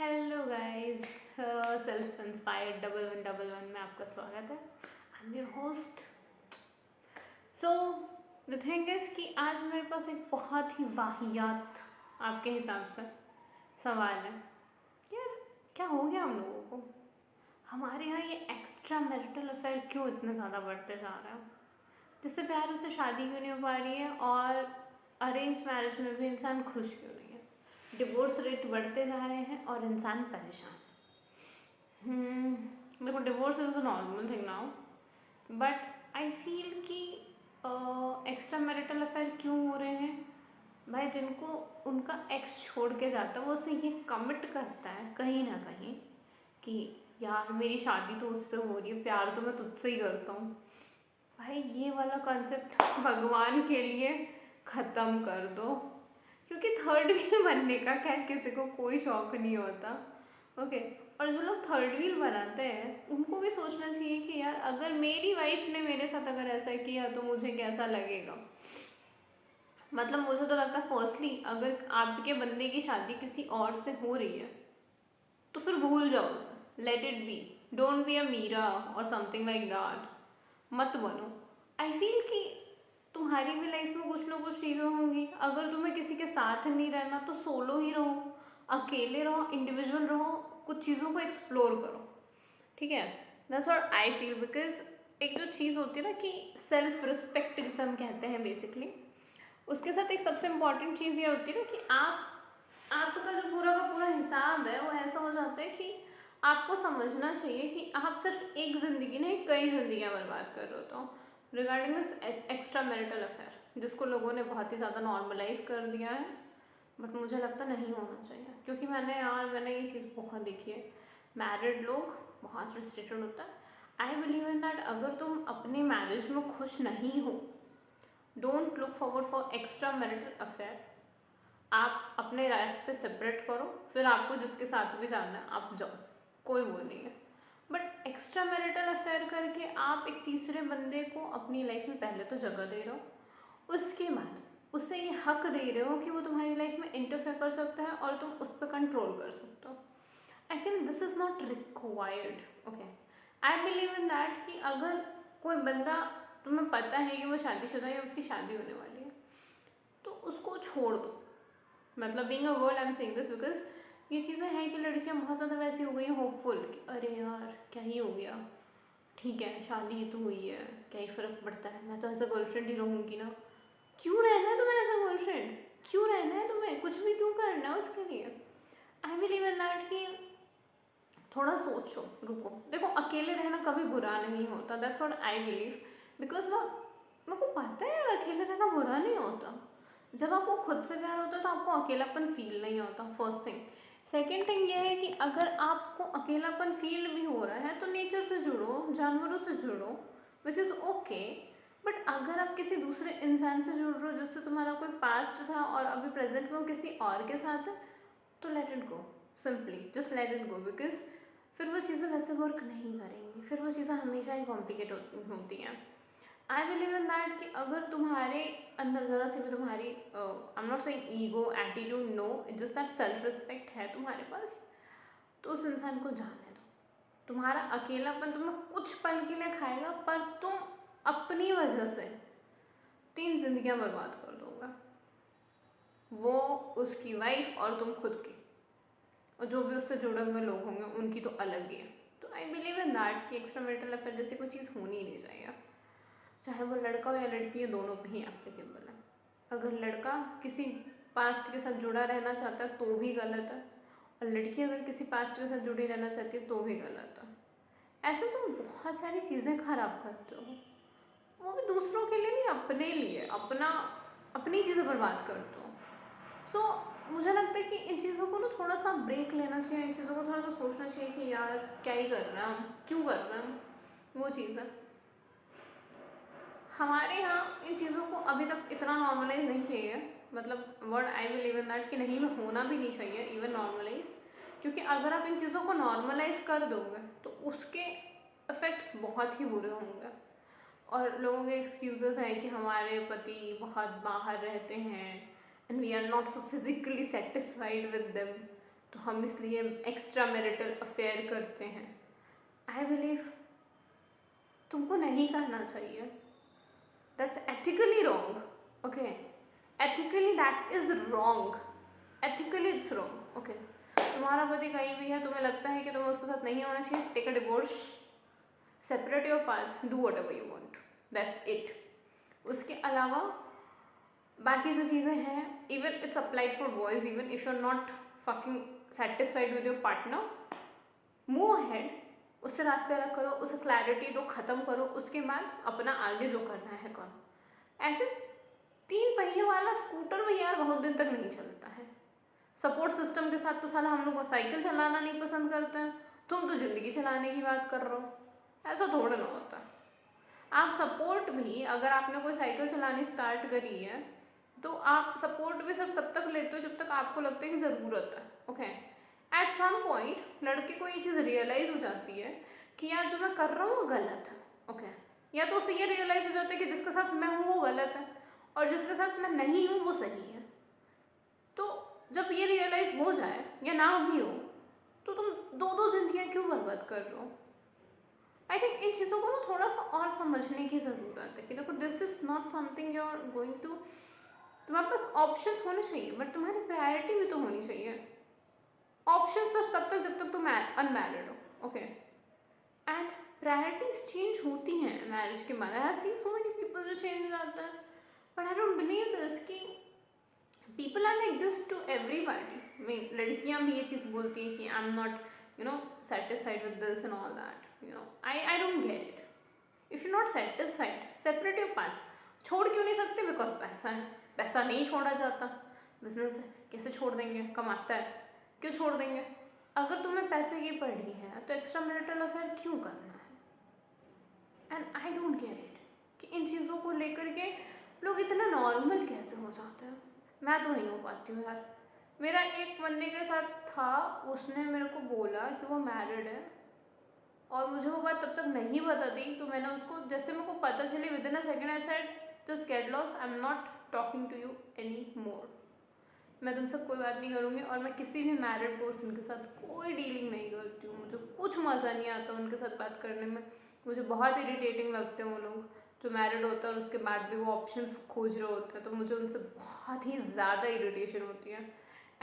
Hello guys, self inspired 1111 में आपका स्वागत है। I am your host. So the thing is कि आज मेरे पास एक बहुत ही वाहियात आपके हिसाब से सवाल है। यार, क्या हो गया हम लोगों को? हमारे यहाँ ये एक्स्ट्रा मैरिटल अफेयर क्यों इतने ज़्यादा बढ़ते जा रहे हैं? जिससे प्यार उससे शादी क्यों नहीं हो पा रही है, और अरेंज मैरिज में भी इंसान खुश क्यों नहीं है? डिवोर्स रेट बढ़ते जा रहे हैं और इंसान परेशान। देखो, divorce is a normal thing now, but I feel कि एक्स्ट्रा मैरिटल अफेयर क्यों हो रहे हैं? भाई, जिनको उनका एक्स छोड़ के जाता है वो उससे ये कमिट करता है कहीं ना कहीं कि यार मेरी शादी तो उससे हो रही है, प्यार तो मैं तुझसे ही करता हूँ। भाई, ये वाला कॉन्सेप्ट भगवान के लिए ख़त्म कर दो, क्योंकि थर्ड व्हील बनने का खैर किसी को कोई शौक नहीं होता। ओके। और जो लोग थर्ड व्हील बनाते हैं उनको भी सोचना चाहिए कि यार, अगर मेरी वाइफ ने मेरे साथ अगर ऐसा किया तो मुझे कैसा लगेगा। मतलब मुझे तो लगता है फर्स्टली, अगर आपके बंदे की शादी किसी और से हो रही है तो फिर भूल जाओ उसे, let it be. Don't be a Meera or something like that. मत बनो। आई फील कि तुम्हारी भी लाइफ में कुछ ना कुछ चीज़ें होंगी। अगर तुम्हें किसी के साथ नहीं रहना तो सोलो ही रहो, अकेले रहो, इंडिविजुअल रहो, कुछ चीज़ों को एक्सप्लोर करो। ठीक है, that's what I feel. Because एक जो चीज़ होती है ना कि सेल्फ रिस्पेक्ट जिसे हम कहते हैं बेसिकली, उसके साथ एक सबसे इम्पॉर्टेंट चीज़ ये होती है ना कि आपका जो पूरा का पूरा हिसाब है वो ऐसा हो जाता है कि आपको समझना चाहिए कि आप सिर्फ एक ज़िंदगी नहीं, कई ज़िंदगियाँ बर्बाद कर रहे हो। तो regarding this extra marital affair, जिसको लोगों ने बहुत ही ज़्यादा नॉर्मलाइज कर दिया है, बट मुझे लगता नहीं होना चाहिए। क्योंकि मैंने ये चीज़ बहुत देखी है। मैरिड लोग बहुत फ्रस्ट्रेटेड होता है। आई बिलीव इन दैट अगर तुम अपनी मैरिज में खुश नहीं हो, don't look forward for extra marital affair. आप अपने रास्ते सेपरेट करो, फिर आपको जिसके साथ भी जाना है आप जाओ, कोई वो नहीं है। बट एक्स्ट्रा मैरिटल अफेयर करके आप एक तीसरे बंदे को अपनी लाइफ में पहले तो जगह दे रहे हो, उसके बाद उसे ये हक दे रहे हो कि वो तुम्हारी लाइफ में इंटरफेयर कर सकता है और तुम उस पर कंट्रोल कर सकते हो। I feel this is not required. Okay, I believe in that कि अगर कोई बंदा, तुम्हें पता है कि वो शादीशुदा है या उसकी शादी होने वाली है, तो उसको छोड़ दो। मतलब being a girl I am saying this because ये चीज़ें हैं कि लड़कियां बहुत ज़्यादा वैसी हो गई हैं, होपफुल कि अरे यार क्या ही हो गया, ठीक है शादी ही तो हुई है, क्या ही फ़र्क पड़ता है, मैं तो एज अ गर्लफ्रेंड ही रहूँगी ना। क्यों रहना है तुम्हें एज अ गर्लफ्रेंड? क्यों रहना है तुम्हें? कुछ भी क्यों करना है उसके लिए? आई बिलीव इन दैट कि थोड़ा सोचो, रुको। देखो, अकेले रहना कभी बुरा नहीं होता, that's what I believe. Because ना, मेरे को पता है यार, अकेले रहना बुरा नहीं होता। जब आपको खुद से प्यार होता है तो आपको अकेलापन फील नहीं होता, फर्स्ट थिंग। सेकेंड थिंग ये है कि अगर आपको अकेलापन फील भी हो रहा है तो नेचर से जुड़ो, जानवरों से जुड़ो, विच इज़ ओके। बट अगर आप किसी दूसरे इंसान से जुड़ रहे हो जिससे तुम्हारा कोई पास्ट था और अभी प्रेजेंट में वो किसी और के साथ है, तो let it go. Simply just let it go. Because फिर वो चीज़ें वैसे वर्क नहीं करेंगी, फिर वो चीज़ें हमेशा ही कॉम्प्लिकेट होती हैं। आई बिलीव इन दैट कि अगर तुम्हारे अंदर ज़रा सी भी तुम्हारी, I am not saying ego, attitude, no, just that self respect है तुम्हारे पास, तो उस इंसान को जाने दो। तुम्हारा अकेलापन तुम्हें कुछ पल के लिए खाएगा, पर तुम अपनी वजह से 3 जिंदगियां बर्बाद कर दोगे। वो, उसकी वाइफ और तुम खुद की, और जो भी उससे जुड़े हुए लोग होंगे उनकी तो अलग ही है। तो आई बिलीव इन दैट कि एक्स्ट्रा मैरिटल अफेयर जैसी कोई चीज़ होनी ही नहीं चाहिए, चाहे वो लड़का हो या लड़की, ये दोनों पे ही एप्लीकेबल है। अगर लड़का किसी पास्ट के साथ जुड़ा रहना चाहता है तो भी गलत है, और लड़की अगर किसी पास्ट के साथ जुड़ी रहना चाहती है तो भी गलत है। ऐसे तुम बहुत सारी चीज़ें खराब करते हो, वो भी दूसरों के लिए नहीं, अपने लिए, अपनी चीज़ें बर्बाद करते हो। सो मुझे लगता है कि इन चीज़ों को ना थोड़ा सा ब्रेक लेना चाहिए, इन चीज़ों को थोड़ा सा सोचना चाहिए कि यार क्या ही कर रहे हैं हम, क्यों कर रहे हैं हम। वो चीज़ है, हमारे यहाँ इन चीज़ों को अभी तक इतना नॉर्मलाइज नहीं किया है। मतलब word I believe in that कि नहीं, में होना भी नहीं चाहिए इवन नॉर्मलाइज। क्योंकि अगर आप इन चीज़ों को नॉर्मलाइज कर दोगे तो उसके इफ़ेक्ट्स बहुत ही बुरे होंगे। और लोगों के एक्सक्यूजेस हैं कि हमारे पति बहुत बाहर रहते हैं and we are not so physically satisfied with them. तो हम इसलिए एक्स्ट्रा मैरिटल अफेयर करते हैं। आई बिलीव तुमको नहीं करना चाहिए, that's ethically wrong. Okay, ethically that is wrong, ethically it's wrong. Okay, तुम्हारा पति कहीं भी है, तुम्हें लगता है कि तुम्हें उसके साथ नहीं होना चाहिए, take a divorce, separate your parts, do whatever you want, that's it. उसके अलावा बाकी जो चीज़ें हैं, even it's applied for boys, even if you are not fucking satisfied with your partner, move ahead, उससे रास्ते अलग करो, उसे क्लैरिटी दो, ख़त्म करो, उसके बाद अपना आगे जो करना है करो। ऐसे 3 पहिए वाला स्कूटर में यार बहुत दिन तक नहीं चलता है। सपोर्ट सिस्टम के साथ तो साला हम लोग को साइकिल चलाना नहीं पसंद करते हैं, तुम तो ज़िंदगी चलाने की बात कर रहे हो, ऐसा थोड़ा ना होता। आप सपोर्ट भी, अगर आपने कोई साइकिल चलानी स्टार्ट करी है तो आप सपोर्ट भी सिर्फ तब तक लेते हो जब तक आपको लगता है कि ज़रूरत है। ओके, एट सम पॉइंट लड़के को ये चीज़ रियलाइज़ हो जाती है कि यार जो मैं कर रहा हूँ वो गलत है। ओके, या तो उसे ये रियलाइज़ हो जाता है कि जिसके साथ मैं हूँ वो गलत है और जिसके साथ मैं नहीं हूँ वो सही है। तो जब ये रियलाइज़ हो जाए या ना भी हो तो तुम 2-2 जिंदगियाँ क्यों बर्बाद कर रहे हो? आई थिंक इन चीज़ों को ना थोड़ा सा और समझने की ज़रूरत है कि देखो, this is not something you are going to, तुम्हारे पास ऑप्शंस होने चाहिए बट तुम्हारी प्रायोरिटी भी तो होनी चाहिए। ऑप्शन सिर्फ तब तक जब तक तुम अनमैरिड हो। ओके, एंड प्रायोरिटीज चेंज होती हैं मैरिज के बाद। I see so many people जो चेंज हो जाते हैं, but I don't believe this कि people are like this to everybody. Mean लड़कियां भी ये चीज़ बोलती हैं कि I am not satisfied with this and all that, I don't get it. If you not satisfied, separate your parts. छोड़ क्यों नहीं सकते? बिकॉज पैसा है, पैसा नहीं छोड़ा जाता, बिजनेस है, कैसे छोड़ देंगे, कमाता है, क्यों छोड़ देंगे? अगर तुम्हें पैसे की पड़ी है तो एक्स्ट्रा मैरिटल अफेयर क्यों करना है? And I don't get it कि इन चीज़ों को लेकर के लोग इतना नॉर्मल कैसे हो जाते हैं। मैं तो नहीं हो पाती हूँ यार। मेरा एक बंदे के साथ था, उसने मेरे को बोला कि वो मैरिड है और मुझे वो बात तब तक नहीं पता थी, तो मैंने उसको, जैसे मेरे को पता चली within a second, I said just get lost, I am not talking to you any more. मैं तुमसे कोई बात नहीं करूँगी और मैं किसी भी मैरिड पर्सन के साथ कोई डीलिंग नहीं करती हूँ। मुझे कुछ मज़ा नहीं आता उनके साथ बात करने में। मुझे बहुत इरिटेटिंग लगते हैं वो लोग जो मैरिड होता है और उसके बाद भी वो ऑप्शंस खोज रहे होते हैं, तो मुझे उनसे बहुत ही ज़्यादा इरिटेशन होती है।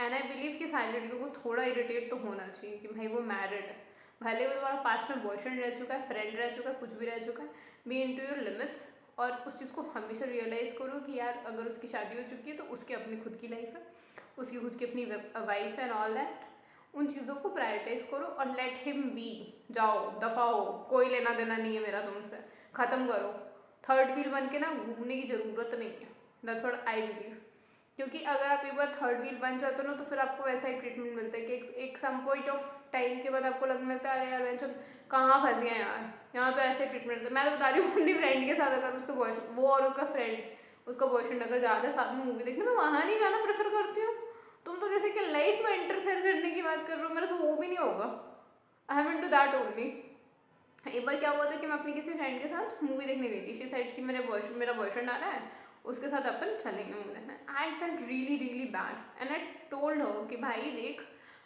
एंड आई बिलीव कि सारी लड़कियों को थोड़ा इरिटेट तो होना चाहिए कि भाई वो मैरिड है, भले वो तुम्हारा पास्ट में बॉयफ्रेंड रह चुका है, फ्रेंड रह चुका है, कुछ भी रह चुका है, be into your limits. और उस चीज़ को हमेशा रियलाइज़ करो कि यार अगर उसकी शादी हो चुकी है तो उसकी अपनी खुद की लाइफ है, उसकी खुद की अपनी वाइफ है एंड ऑल दैट। उन चीज़ों को प्रायोरिटाइज करो और लेट हिम बी। जाओ, दफ़ा हो, कोई लेना देना नहीं है मेरा तुमसे, ख़त्म करो। थर्ड व्हील बन के ना घूमने की ज़रूरत नहीं है, दैट्स व्हाट आई बिलीव। क्योंकि अगर आप एक बार थर्ड व्हील बन जाते हो ना तो फिर आपको वैसा ही ट्रीटमेंट मिलता है कि एक सम पॉइंट ऑफ टाइम के बाद आपको लगने लगता है अरे यार बेंचो कहाँ फंस गए यार, यहाँ तो ऐसे ट्रीटमेंट है। मैं तो बता रही हूँ अपनी फ्रेंड के साथ, अगर उसका बॉयफ्रेंड, वो और उसका फ्रेंड, उसका बॉयफ्रेंड अगर जा रहे हैं साथ में मूवी देखने, मैं वहाँ नहीं जाना प्रेफर करती हूँ। तुम तो किसी के लाइफ में इंटरफेयर करने की बात कर रहे हो, मेरे से वो भी नहीं होगा। I am into that only. एक बार क्या हुआ था कि मैं अपनी किसी फ्रेंड के साथ मूवी देखने गई थी। शी साइड कि मेरा बॉयफ्रेंड आ रहा है, उसके साथ अपन चलेंगे मूवी देखने। I felt really really bad and I told her कि भाई देख,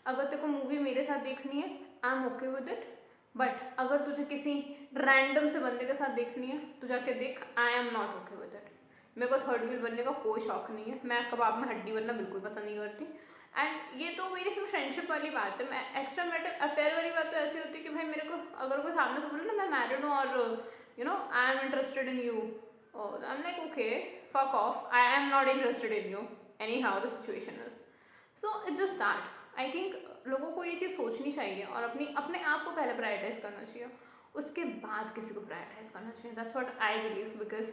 अगर तेरे को मूवी मेरे साथ देखनी है I am okay with it, but अगर तुझे किसी रैंडम से बंदे के साथ देखनी है तो जाके देख, आई am not okay with it. मेरे को थर्ड व्हील बनने का कोई शौक नहीं है, मैं कबाब में हड्डी बनना बिल्कुल पसंद नहीं करती। एंड ये तो मेरी सिर्फ फ्रेंडशिप वाली बात है। मैं एक्स्ट्रा मैरिटल अफेयर वाली बात तो ऐसी होती है कि भाई मेरे को अगर कोई सामने से बोले ना मैं मैरिड हूँ और I am interested in you, I am like okay fuck off, I am not interested in you any how the situation is. So it's just that. I think लोगों को ये चीज़ सोचनी चाहिए और अपने आप को पहले प्रायोरिटाइज करना चाहिए, उसके बाद किसी को प्रायोरिटाइज करना चाहिए। That's what I believe. Because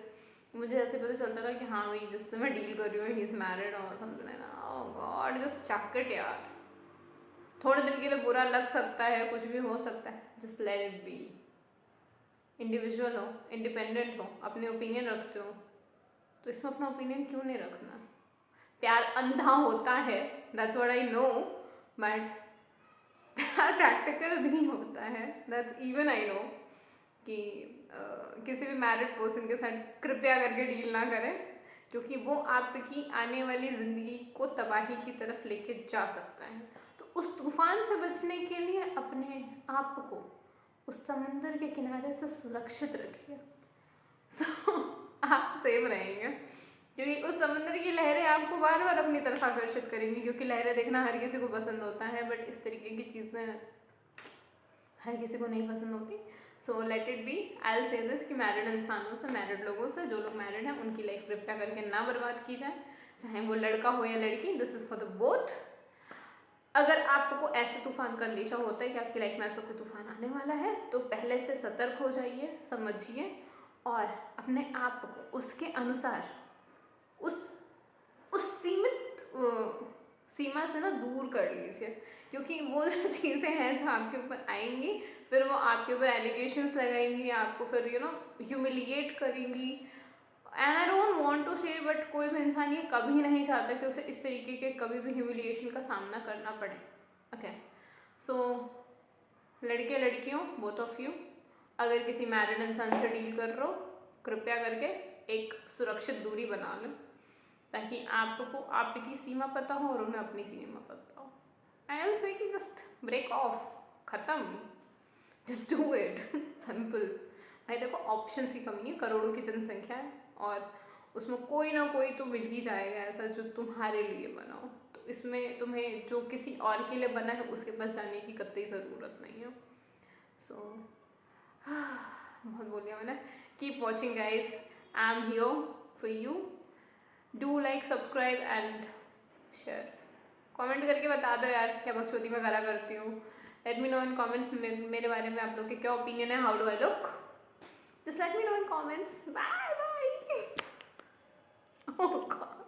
मुझे ऐसे पता चलता था कि हाँ भाई जिससे मैं डील कर रही हूँ he is married or something like that. Oh God, just chuck it यार। थोड़े दिन के लिए बुरा लग सकता है, कुछ भी हो सकता है, just let it B. Individual हो, इंडिपेंडेंट हो, अपने ओपिनियन रखते हो, तो इसमें अपना ओपिनियन क्यों नहीं रखना? प्यार अंधा होता है, that's what I know, but प्यार प्रैक्टिकल भी होता है, दैट्स इवन आई नो। कि किसी भी मैरिड पर्सन के साथ कृपया करके डील ना करें, क्योंकि वो आपकी आने वाली ज़िंदगी को तबाही की तरफ लेके जा सकता है। तो उस तूफान से बचने के लिए अपने आप को उस समंदर के किनारे से सुरक्षित रखिए। सो आप सेफ रहेंगे, क्योंकि उस समंदर की लहरें आपको बार बार अपनी तरफ आकर्षित करेंगी, क्योंकि लहरें देखना हर किसी को पसंद होता है, बट इस तरीके की चीज़ें हर किसी को नहीं पसंद होती। So let it B. I will say this कि मैरिड इंसानों से, मैरिड लोगों से, जो लोग मैरिड हैं उनकी लाइफ कृपया करके ना बर्बाद की जाए, चाहे वो लड़का हो या लड़की। This is for the both. अगर आपको ऐसे तूफान का अंदेशा होता है कि आपकी लाइफ में ऐसा कोई तूफान आने वाला है, तो पहले से सतर्क हो जाइए, समझिए और अपने आप को उसके अनुसार उस सीमित सीमा से ना दूर कर लीजिए, क्योंकि वो जो चीज़ें हैं जो आपके ऊपर आएंगी, फिर वो आपके ऊपर एलिगेशंस लगाएंगी, आपको फिर ह्यूमिलिएट करेंगी। And I don't want to say, but कोई भी इंसान ये कभी नहीं चाहता कि उसे इस तरीके के कभी भी ह्यूमिलिएशन का सामना करना पड़े। ओके, सो लड़के लड़कियों, बोथ ऑफ यू, अगर किसी मैरिड इंसान से डील कर रहे हो, कृपया करके एक सुरक्षित दूरी बना लें, ताकि आपको आपकी सीमा पता हो और उन्हें अपनी सीमा पता हो। आई विल से कि जस्ट ब्रेक ऑफ, ख़त्म, जस्ट डू इट, सिंपल। भाई देखो, ऑप्शंस की कमी है, करोड़ों की जनसंख्या है और उसमें कोई ना कोई तो मिल ही जाएगा ऐसा जो तुम्हारे लिए बना हो। तो इसमें तुम्हें जो किसी और के लिए बना है उसके पास जाने की कतई ज़रूरत नहीं है। सो बहुत बोल दिया मैंने। Keep watching guys, I am here for you. Do like, subscribe and share. Comment करके बता दो यार, क्या बकचोदी मैं करा करती हूँ। Let me know in comments मेरे बारे में आप लोग के क्या ओपिनियन है, how do I look. Just let me know in comments. Bye bye. Oh God.